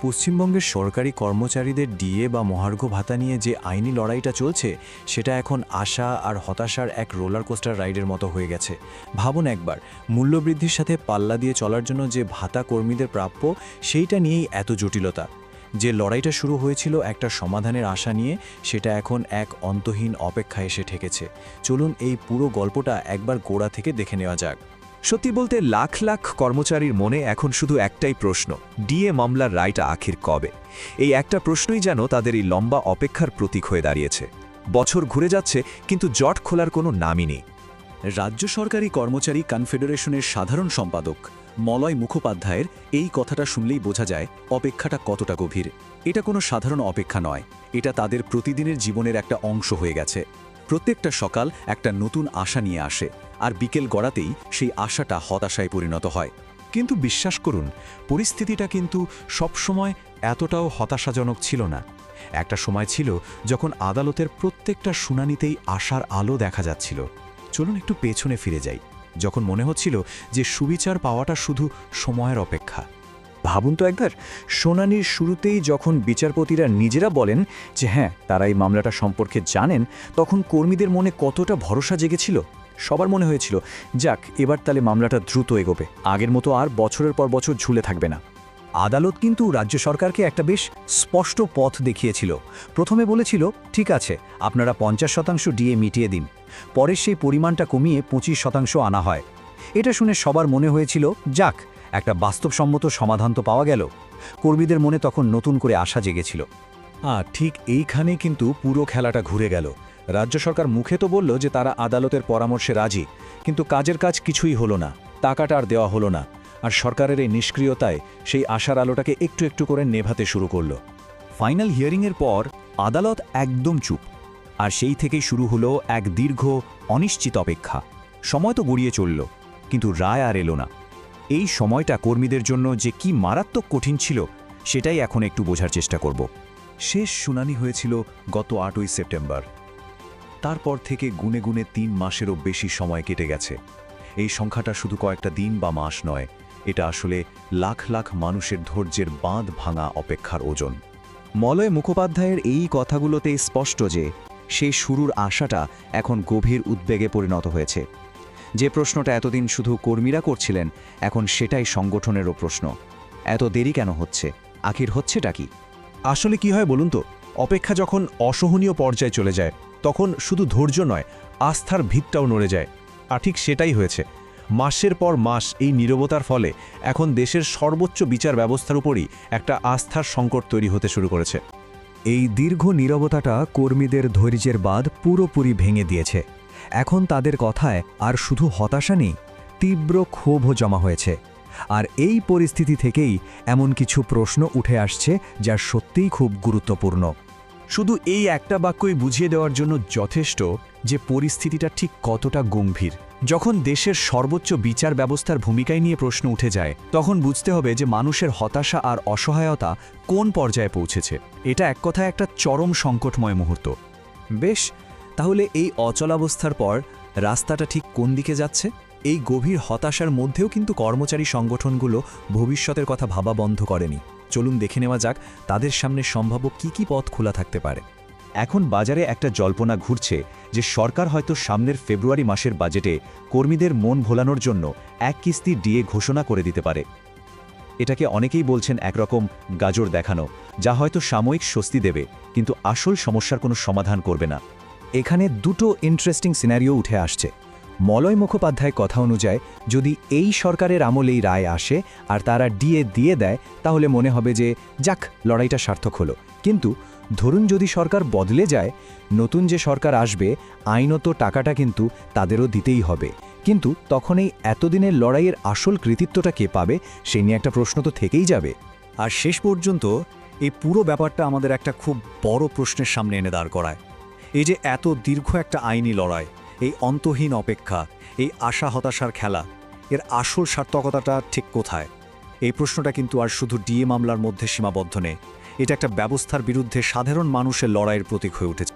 পশ্চিমবঙ্গের সরকারি কর্মচারীদের ডিএ বা মহার্ঘ ভাতা নিয়ে যে আইনি লড়াইটা চলছে সেটা এখন আশা আর হতাশার এক রোলার কোস্টার রাইডের মতো হয়ে গেছে। ভাবুন একবার, মূল্যবৃদ্ধির সাথে পাল্লা দিয়ে চলার জন্য যে ভাতা কর্মীদের প্রাপ্য, সেইটা নিয়েই এত জটিলতা। যে লড়াইটা শুরু হয়েছিল একটা সমাধানের আশা নিয়ে, সেটা এখন এক অন্তহীন অপেক্ষা এসে ঠেকেছে। চলুন এই পুরো গল্পটা একবার গোড়া থেকে দেখে নেওয়া যাক। সত্যি বলতে লাখ লাখ কর্মচারীর মনে এখন শুধু একটাই প্রশ্ন, ডিএ মামলার রায়টা আখির কবে? এই একটা প্রশ্নই যেন তাদের এই লম্বা অপেক্ষার প্রতীক হয়ে দাঁড়িয়েছে। বছর ঘুরে যাচ্ছে, কিন্তু জট খোলার কোনো নামই নেই। রাজ্য সরকারি কর্মচারী কনফেডারেশনের সাধারণ সম্পাদক মলয় মুখোপাধ্যায়ের এই কথাটা শুনলেই বোঝা যায় অপেক্ষাটা কতটা গভীর। এটা কোনো সাধারণ অপেক্ষা নয়, এটা তাদের প্রতিদিনের জীবনের একটা অংশ হয়ে গেছে। প্রত্যেকটা সকাল একটা নতুন আশা নিয়ে আসে, আর বিকেল গড়াতেই সেই আশাটা হতাশায় পরিণত হয়। কিন্তু বিশ্বাস করুন, পরিস্থিতিটা কিন্তু সবসময় এতটাও হতাশাজনক ছিল না। একটা সময় ছিল যখন আদালতের প্রত্যেকটা শুনানিতেই আশার আলো দেখা যাচ্ছিল। চলুন একটু পেছনে ফিরে যাই, যখন মনে হচ্ছিল যে সুবিচার পাওয়াটা শুধু সময়ের অপেক্ষা। ভাবুন তো একবার, শুনানির শুরুতেই যখন বিচারপতিরা নিজেরা বলেন যে হ্যাঁ, তারা এই মামলাটা সম্পর্কে জানেন, তখন কর্মীদের মনে কতটা ভরসা জেগেছিল। সবার মনে হয়েছিল, যাক, এবার তাহলে মামলাটা দ্রুত এগোবে, আগের মতো আর বছরের পর বছর ঝুলে থাকবে না। আদালত কিন্তু রাজ্য সরকারকে একটা বেশ স্পষ্ট পথ দেখিয়েছিল। প্রথমে বলেছিল, ঠিক আছে, আপনারা 50% ডিএ মিটিয়ে দিন। পরে সেই পরিমাণটা কমিয়ে 25% আনা হয়। এটা শুনে সবার মনে হয়েছিল, যাক, একটা বাস্তবসম্মত সমাধান তো পাওয়া গেল। কর্মীদের মনে তখন নতুন করে আশা জেগেছিল। ঠিক এইখানেই কিন্তু পুরো খেলাটা ঘুরে গেল। রাজ্য সরকার মুখে তো বলল যে তারা আদালতের পরামর্শে রাজি, কিন্তু কাজের কাজ কিছুই হলো না, টাকাটা আর দেওয়া হলো না। আর সরকারের এই নিষ্ক্রিয়তায় সেই আশার আলোটাকে একটু একটু করে নেভাতে শুরু করল। ফাইনাল হিয়ারিংয়ের পর আদালত একদম চুপ, আর সেই থেকেই শুরু হলো এক দীর্ঘ অনিশ্চিত অপেক্ষা। সময় তো গড়িয়ে চলল, কিন্তু রায় আর এলো না। এই সময়টা কর্মীদের জন্য যে কি মারাত্মক কঠিন ছিল, সেটাই এখন একটু বোঝার চেষ্টা করব। শেষ শুনানি হয়েছিল গত 8ই সেপ্টেম্বর। তারপর থেকে গুনে গুনে 3 মাসেরও বেশি সময় কেটে গেছে। এই সংখ্যাটা শুধু কয়েকটা দিন বা মাস নয়, এটা আসলে লাখ লাখ মানুষের ধৈর্যের বাঁধ ভাঙা অপেক্ষার ওজন। মলয় মুখোপাধ্যায়ের এই কথাগুলোতে স্পষ্ট যে সেই শুরুর আশাটা এখন গভীর উদ্বেগে পরিণত হয়েছে। যে প্রশ্নটা এতদিন শুধু কর্মীরা করছিলেন, এখন সেটাই সংগঠনেরও প্রশ্ন। এত দেরি কেন হচ্ছে? আখির হচ্ছেটা কি? আসলে কি হয় বলুন তো, অপেক্ষা যখন অসহনীয় পর্যায়ে চলে যায়, তখন শুধু ধৈর্য নয়, আস্থার ভিতটাও নড়ে যায়। আর ঠিক সেটাই হয়েছে। মাসের পর মাস এই নীরবতার ফলে এখন দেশের সর্বোচ্চ বিচার ব্যবস্থার উপরই একটা আস্থার সংকট তৈরি হতে শুরু করেছে। এই দীর্ঘ নীরবতাটা কর্মীদের ধৈর্যের বাঁধ পুরোপুরি ভেঙে দিয়েছে। এখন তাদের কথায় আর শুধু হতাশা নেই, তীব্র ক্ষোভও জমা হয়েছে। আর এই পরিস্থিতি থেকেই এমন কিছু প্রশ্ন উঠে আসছে যা সত্যিই খুব গুরুত্বপূর্ণ। শুধু এই একটা বাক্যই বুঝিয়ে দেওয়ার জন্য যথেষ্ট যে পরিস্থিতিটা ঠিক কতটা গম্ভীর। যখন দেশের সর্বোচ্চ বিচার ব্যবস্থার ভূমিকায় নিয়ে প্রশ্ন উঠে যায়, তখন বুঝতে হবে যে মানুষের হতাশা আর অসহায়তা কোন পর্যায়ে পৌঁছেছে। এটা এক কথায় একটা চরম সংকটময় মুহূর্ত। বেশ, তাহলে এই অচলাবস্থার পর রাস্তাটা ঠিক কোন দিকে যাচ্ছে? এই গভীর হতাশার মধ্যেও কিন্তু কর্মচারী সংগঠনগুলো ভবিষ্যতের কথা ভাবা বন্ধ করেনি। চলুন দেখে নেওয়া যাক তাদের সামনে সম্ভাব্য কি পথ খোলা থাকতে পারে। এখন বাজারে একটা জল্পনা ঘুরছে যে সরকার হয়তো সামনের ফেব্রুয়ারি মাসের বাজেটে কর্মীদের মন ভোলানোর জন্য এক কিস্তি ডিএ ঘোষণা করে দিতে পারে। এটাকে অনেকেই বলছেন একরকম গাজর দেখানো, যা হয়তো সাময়িক স্বস্তি দেবে, কিন্তু আসল সমস্যার কোনো সমাধান করবে না। এখানে দুটো ইন্টারেস্টিং সিনারিও উঠে আসছে। মলয় মুখোপাধ্যায় কথা অনুযায়ী, যদি এই সরকারের আমলেই রায় আসে আর তারা ডিএ দিয়ে দেয়, তাহলে মনে হবে যে যাক, লড়াইটা সার্থক হলো। কিন্তু ধরুন যদি সরকার বদলে যায়, নতুন যে সরকার আসবে, আইনত টাকাটা কিন্তু তাদেরও দিতেই হবে। কিন্তু তখন এই এতদিনের লড়াইয়ের আসল কৃতিত্বটা কে পাবে, সে নিয়ে একটা প্রশ্ন তো থেকেই যাবে। আর শেষ পর্যন্ত এই পুরো ব্যাপারটা আমাদের একটা খুব বড় প্রশ্নের সামনে এনে দাঁড় করায়। এই যে এত দীর্ঘ একটা আইনি লড়াই, এই অন্তহীন অপেক্ষা, এই আশা হতাশার খেলা, এর আসল সার্থকতাটা ঠিক কোথায়? এই প্রশ্নটা কিন্তু আর শুধু ডিএ মামলার মধ্যে সীমাবদ্ধ নেই। এটা একটা ব্যবস্থার বিরুদ্ধে সাধারণ মানুষের লড়াইয়ের প্রতীক হয়ে উঠেছে।